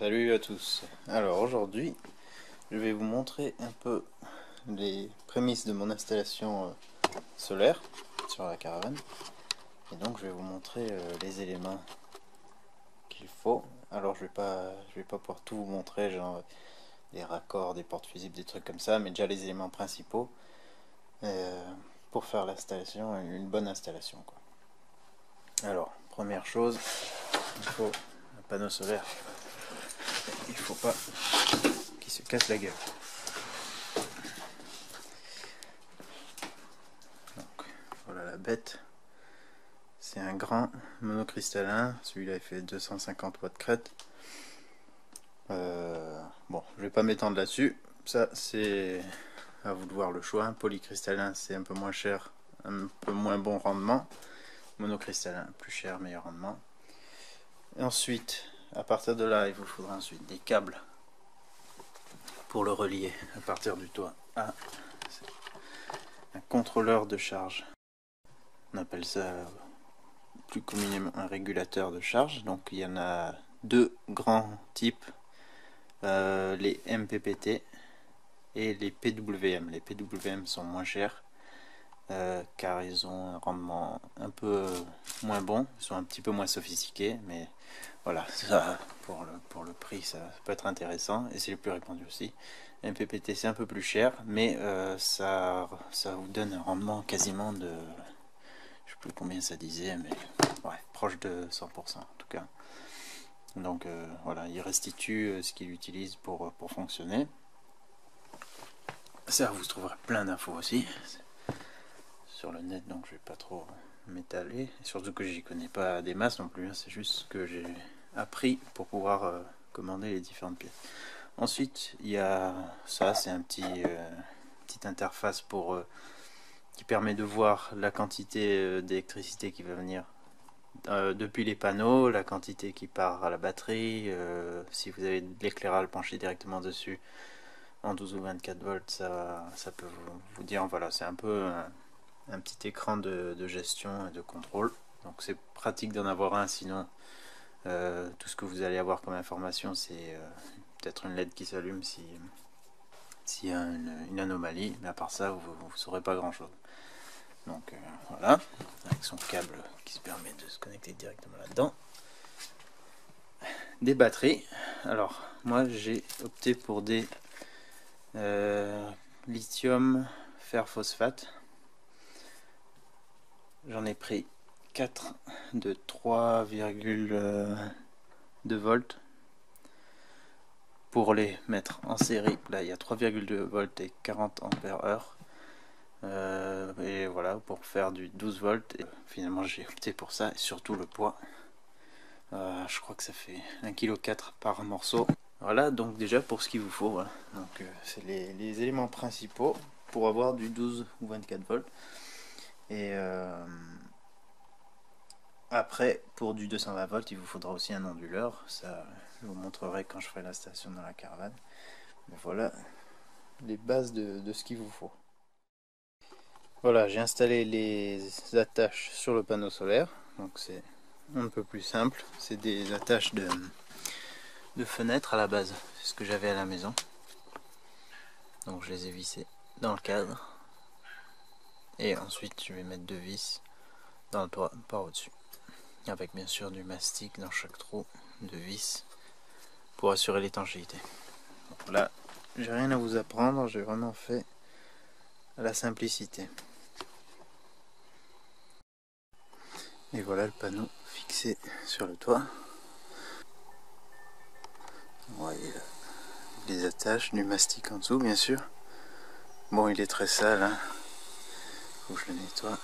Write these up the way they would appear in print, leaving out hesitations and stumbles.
Salut à tous. Alors aujourd'hui, je vais vous montrer un peu les prémices de mon installation solaire sur la caravane. Et donc je vais vous montrer les éléments qu'il faut. Alors je vais pas pouvoir tout vous montrer, genre des raccords, des portes fusibles, des trucs comme ça, mais déjà les éléments principaux pour faire l'installation, une bonne installation, quoi. Alors, première chose, il faut un panneau solaire. Il faut pas qu'il se casse la gueule. Donc, voilà la bête. C'est un grand monocristallin. Celui-là il fait 250 watts crête. Bon, je vais pas m'étendre là-dessus. Ça, c'est à vous de voir le choix. Polycristallin, c'est un peu moins cher, un peu moins bon rendement. Monocristallin, plus cher, meilleur rendement. Et ensuite, à partir de là, il vous faudra ensuite des câbles pour le relier à partir du toit à un contrôleur de charge. On appelle ça plus communément un régulateur de charge. Donc il y en a deux grands types, les MPPT et les PWM. Les PWM sont moins chers car ils ont un rendement un peu moins bon, ils sont un petit peu moins sophistiqués, mais voilà, ça, pour le prix ça peut être intéressant et c'est le plus répandu aussi. MPPT c'est un peu plus cher, mais ça vous donne un rendement quasiment de, je sais plus combien ça disait, mais ouais, proche de 100% en tout cas. Donc voilà, il restitue ce qu'il utilise pour fonctionner. Ça, vous trouverez plein d'infos aussi sur le net, donc je vais pas trop m'étaler. Surtout que j'y connais pas des masses non plus, hein, c'est juste ce que j'ai appris pour pouvoir commander les différentes pièces. Ensuite, il y a ça, c'est un petite interface pour qui permet de voir la quantité d'électricité qui va venir depuis les panneaux, la quantité qui part à la batterie, si vous avez de l'éclairage penché directement dessus en 12 ou 24 volts, ça peut vous dire, voilà, c'est un peu un petit écran de gestion et de contrôle. Donc c'est pratique d'en avoir un, sinon tout ce que vous allez avoir comme information, c'est peut-être une LED qui s'allume s'il y a une anomalie, mais à part ça, vous ne saurez pas grand chose. Donc voilà, avec son câble qui se permet de se connecter directement là-dedans. Des batteries. Alors moi j'ai opté pour des lithium fer phosphate. J'en ai pris 4 de 3,2 volts pour les mettre en série. Là il y a 3,2 volts et 40 ampères heure. Et voilà, pour faire du 12 volts. Et finalement j'ai opté pour ça, et surtout le poids. Je crois que ça fait 1,4 kg par morceau. Voilà, donc déjà pour ce qu'il vous faut, voilà. Donc c'est les éléments principaux pour avoir du 12 ou 24 volts. Et après, pour du 220 volts, il vous faudra aussi un onduleur. Ça, je vous montrerai quand je ferai l'installation dans la caravane. Mais voilà les bases de ce qu'il vous faut. Voilà, j'ai installé les attaches sur le panneau solaire. Donc c'est un peu plus simple. C'est des attaches de fenêtres à la base. C'est ce que j'avais à la maison. Donc je les ai vissées dans le cadre. Et ensuite je vais mettre deux vis dans le toit par au-dessus. Avec bien sûr du mastic dans chaque trou de vis pour assurer l'étanchéité. Donc là, j'ai rien à vous apprendre, j'ai vraiment fait à la simplicité. Et voilà le panneau fixé sur le toit. Vous voyez les attaches, du mastic en dessous bien sûr. Bon, il est très sale, hein. Faut que je le nettoie.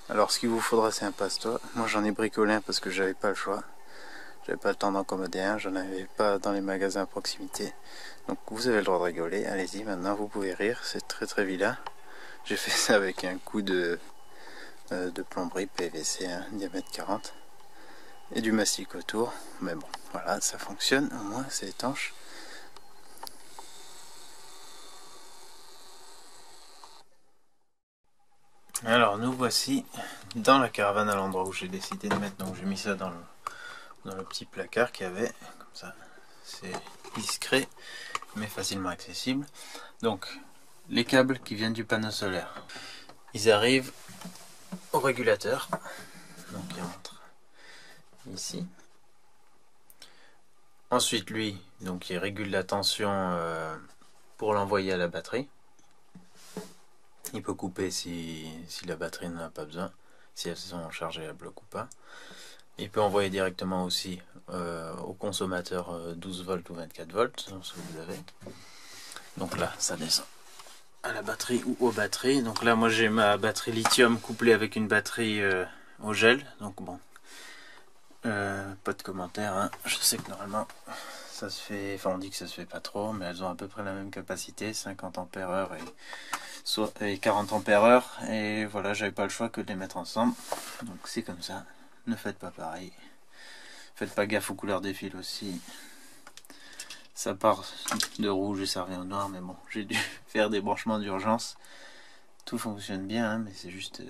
Alors ce qu'il vous faudra, c'est un passe-toit. Moi j'en ai bricolé un parce que j'avais pas le choix. J'avais pas le temps d'en commander un, j'en avais pas dans les magasins à proximité. Donc vous avez le droit de rigoler, allez-y, maintenant vous pouvez rire, c'est très très vilain. J'ai fait ça avec un coup de plomberie PVC, hein, diamètre 40. Et du mastic autour. Mais bon, voilà, ça fonctionne, au moins c'est étanche. Alors nous voici dans la caravane à l'endroit où j'ai décidé de mettre, donc j'ai mis ça dans dans le petit placard qu'il y avait, comme ça c'est discret mais facilement accessible. Donc les câbles qui viennent du panneau solaire, ils arrivent au régulateur, donc ils rentrent ici. Ensuite lui, donc il régule la tension pour l'envoyer à la batterie. Il peut couper si la batterie n'en a pas besoin, si elles sont chargées à bloc ou pas. Il peut envoyer directement aussi au consommateur 12 volts ou 24 volts, selon ce que vous avez. Donc là, ça descend à la batterie ou aux batteries. Donc là, moi j'ai ma batterie lithium couplée avec une batterie au gel. Donc bon, pas de commentaire, hein. Je sais que normalement ça se fait, enfin on dit que ça se fait pas trop, mais elles ont à peu près la même capacité, 50 ampères-heure et 40 ampères-heure. Et voilà, j'avais pas le choix que de les mettre ensemble. Donc c'est comme ça. Ne faites pas pareil. Faites pas gaffe aux couleurs des fils aussi. Ça part de rouge et ça revient au noir, mais bon, j'ai dû faire des branchements d'urgence. Tout fonctionne bien, hein, mais c'est juste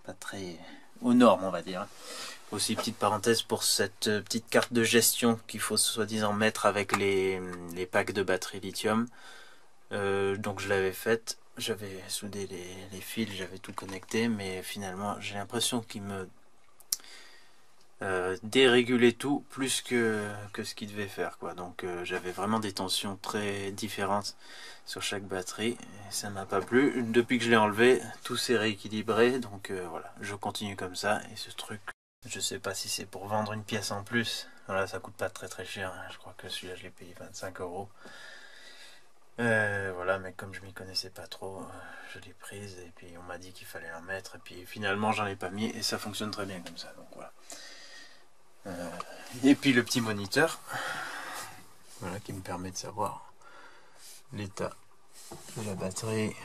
pas très aux normes, on va dire. Aussi, petite parenthèse pour cette petite carte de gestion qu'il faut soi-disant mettre avec les packs de batterie lithium. Donc je l'avais faite, j'avais soudé les fils, j'avais tout connecté, mais finalement j'ai l'impression qu'il me dérégulait tout plus que ce qu'il devait faire, quoi. Donc j'avais vraiment des tensions très différentes sur chaque batterie et ça m'a pas plu. Depuis que je l'ai enlevé, tout s'est rééquilibré, donc voilà, je continue comme ça. Et ce truc, je sais pas si c'est pour vendre une pièce en plus. Voilà, ça coûte pas très cher, hein. Je crois que celui-là je l'ai payé 25 €. Voilà, mais comme je m'y connaissais pas trop, je l'ai prise et puis on m'a dit qu'il fallait en mettre et puis finalement j'en ai pas mis et ça fonctionne très bien comme ça, donc voilà. Et puis le petit moniteur, voilà, qui me permet de savoir l'état de la batterie,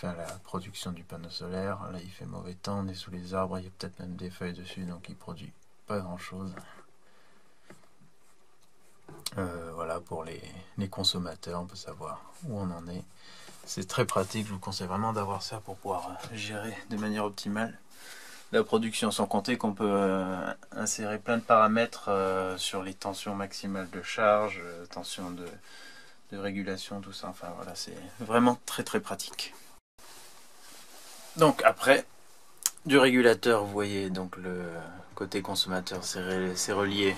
la production du panneau solaire. Là il fait mauvais temps, on est sous les arbres, il y a peut-être même des feuilles dessus, donc il produit pas grand chose. Voilà, pour les consommateurs, on peut savoir où on en est. C'est très pratique, je vous conseille vraiment d'avoir ça pour pouvoir gérer de manière optimale la production, sans compter qu'on peut insérer plein de paramètres sur les tensions maximales de charge, tensions de régulation, tout ça. Enfin voilà, c'est vraiment très pratique. Donc après, du régulateur, vous voyez, donc le côté consommateur, c'est relié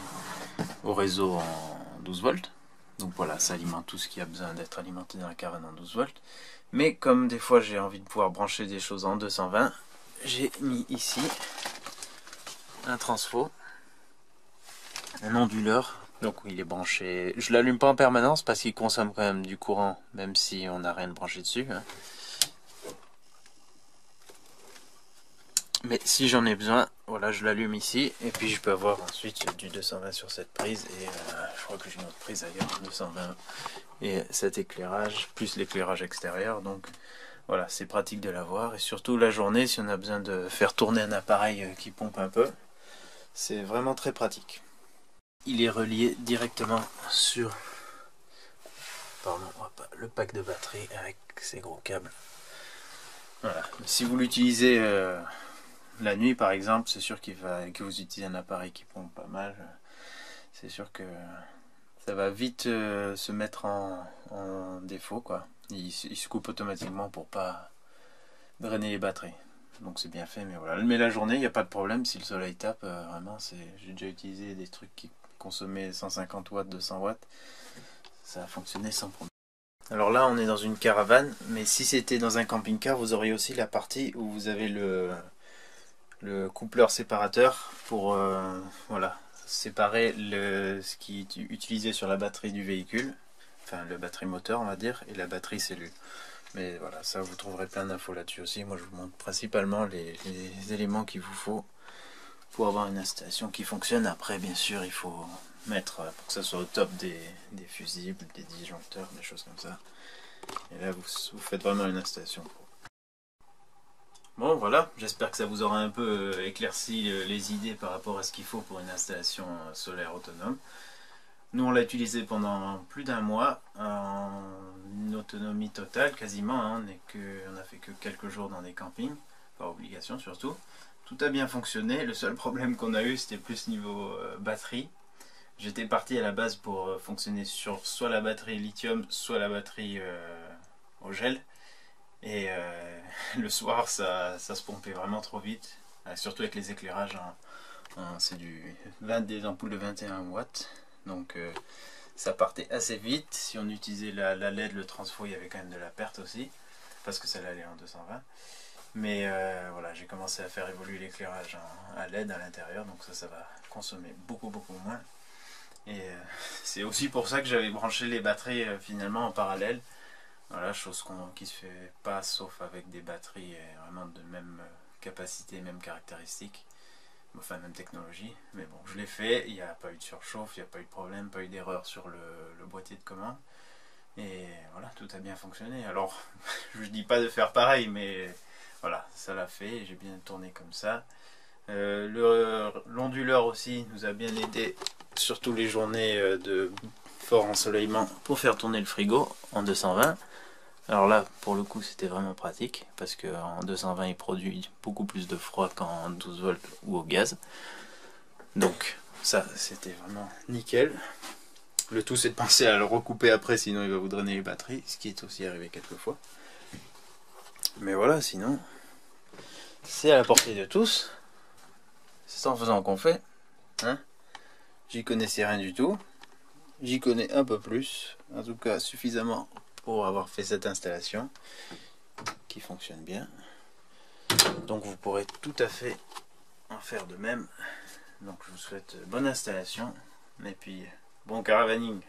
au réseau en 12 volts. Donc voilà, ça alimente tout ce qui a besoin d'être alimenté dans la caravane en 12 volts. Mais comme des fois j'ai envie de pouvoir brancher des choses en 220, j'ai mis ici un transfo, un onduleur. Donc il est branché, je l'allume pas en permanence parce qu'il consomme quand même du courant, même si on n'a rien de branché dessus, hein. Mais si j'en ai besoin, voilà, je l'allume ici et puis je peux avoir ensuite du 220 sur cette prise et je crois que j'ai une autre prise ailleurs, 220 et cet éclairage plus l'éclairage extérieur. Donc voilà, c'est pratique de l'avoir et surtout la journée si on a besoin de faire tourner un appareil qui pompe un peu, c'est vraiment très pratique. Il est relié directement sur le pack de batterie avec ces gros câbles. Voilà. Si vous l'utilisez la nuit par exemple, c'est sûr que vous utilisez un appareil qui pompe pas mal, c'est sûr que ça va vite se mettre en défaut, quoi. Il se coupe automatiquement pour pas drainer les batteries. Donc c'est bien fait, mais voilà. Mais la journée, il n'y a pas de problème si le soleil tape, vraiment, j'ai déjà utilisé des trucs qui consommaient 150 watts, 200 watts, ça a fonctionné sans problème. Alors là, on est dans une caravane, mais si c'était dans un camping-car, vous auriez aussi la partie où vous avez le coupleur séparateur pour voilà, séparer ce qui est utilisé sur la batterie du véhicule, enfin la batterie moteur on va dire, et la batterie cellule. Mais voilà, ça vous trouverez plein d'infos là-dessus aussi. Moi je vous montre principalement les éléments qu'il vous faut pour avoir une installation qui fonctionne. Après bien sûr il faut mettre, pour que ça soit au top, des fusibles, des disjoncteurs, des choses comme ça. Et là vous faites vraiment une installation pro. Bon voilà, j'espère que ça vous aura un peu éclairci les idées par rapport à ce qu'il faut pour une installation solaire autonome. Nous on l'a utilisé pendant plus d'un mois en autonomie totale quasiment, hein. On a fait que quelques jours dans des campings. par obligation surtout. Tout a bien fonctionné, le seul problème qu'on a eu c'était plus niveau batterie. J'étais parti à la base pour fonctionner sur soit la batterie lithium, soit la batterie au gel. Et le soir ça se pompait vraiment trop vite, surtout avec les éclairages. C'est des ampoules de 21 watts, donc ça partait assez vite. Si on utilisait la LED, le transfo, il y avait quand même de la perte aussi, parce que ça allait en 220. Mais voilà, j'ai commencé à faire évoluer l'éclairage à LED à l'intérieur, donc ça va consommer beaucoup moins. Et c'est aussi pour ça que j'avais branché les batteries finalement en parallèle. Voilà, chose qui se fait pas sauf avec des batteries vraiment de même capacité, même caractéristiques, enfin même technologie. Mais bon, je l'ai fait, il n'y a pas eu de surchauffe, il n'y a pas eu de problème, pas eu d'erreur sur le boîtier de commande. Et voilà, tout a bien fonctionné. Alors, je ne dis pas de faire pareil, mais voilà, ça l'a fait, j'ai bien tourné comme ça. L'onduleur aussi nous a bien aidé, surtout les journées de fort ensoleillement, pour faire tourner le frigo en 220. Alors là, pour le coup, c'était vraiment pratique, parce qu'en 220, il produit beaucoup plus de froid qu'en 12 volts ou au gaz. Donc ça, c'était vraiment nickel. Le tout, c'est de penser à le recouper après, sinon il va vous drainer les batteries, ce qui est aussi arrivé quelques fois. Mais voilà, sinon, c'est à la portée de tous. C'est en faisant qu'on fait. Hein, j'y connaissais rien du tout. J'y connais un peu plus, en tout cas suffisamment pour avoir fait cette installation qui fonctionne bien. Donc vous pourrez tout à fait en faire de même. Donc je vous souhaite bonne installation et puis bon caravaning.